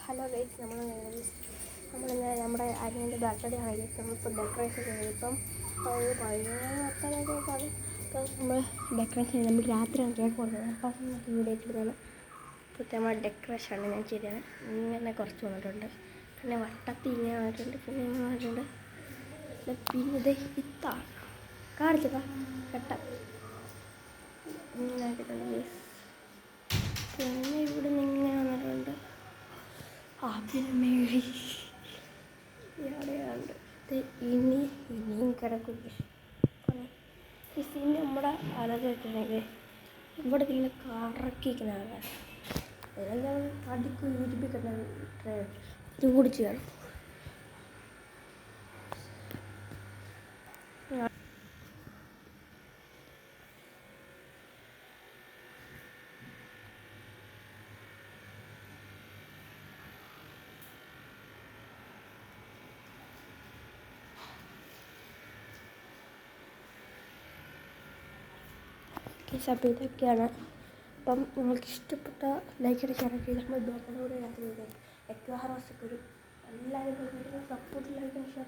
Hello guys, നമ്മളിന്ന് നമ്മുടെ അനിയൻ്റെ ബർത്ത്ഡേ ആണ് ഗൈസ്. നമ്മളിപ്പോൾ ഡെക്കറേഷൻ ചെയ്തത് ഇപ്പം പതിനൊക്കെ പാടും. ഇപ്പം നമ്മൾ ഡെക്കറേഷൻ ചെയ്ത് നമുക്ക് രാത്രിയാണ് കേക്ക് കൊടുക്കുന്നത്. അപ്പം നമുക്ക് വീഡിയോ ചെയ്തതാണ്. ഇപ്പോഴത്തെ നമ്മുടെ ഡെക്കറേഷനാണ് ഞാൻ ചെയ്തത്. ഇങ്ങനെ കുറച്ച് വന്നിട്ടുണ്ട്, പിന്നെ വട്ടത്തിൽ ഇങ്ങനെ വന്നിട്ടുണ്ട്, പിന്നെ ഇങ്ങനെ വന്നിട്ടുണ്ട്, പിന്നെ ഇത് ഇത്താണ് കാണിച്ചതാ കെട്ട ഇങ്ങനെ ആക്കിയിട്ടുണ്ട് ഗൈസ്. പിന്നെ ഇവിടെ നിന്ന് ഇങ്ങനെ വന്നിട്ടുണ്ട്. പിന്നെ മേഴി ഇവിടെയുണ്ട്. ഇനിയും കിടക്കും. പിന്നെ നമ്മുടെ അലകെട്ടുണ്ടെങ്കിൽ ഇവിടെ ഇങ്ങനെ കറക്കിക്കുന്നതാണ്. അതെല്ലാം അടിക്ക് യൂട്യൂബിൽ ഇത് കൂടി ചെയ്യണം. അപ്പോൾ ഇതൊക്കെയാണ്. അപ്പം നിങ്ങൾക്ക് ഇഷ്ടപ്പെട്ട ലൈക്ക് അടിക്കാനൊക്കെ നമ്മൾ ബർത്ത്ഡേ രാത്രി എക്വാഹറോസൊക്കെ ഒരു എല്ലാവരും സപ്പോർട്ട് ലൈക്ക് ഷെയർ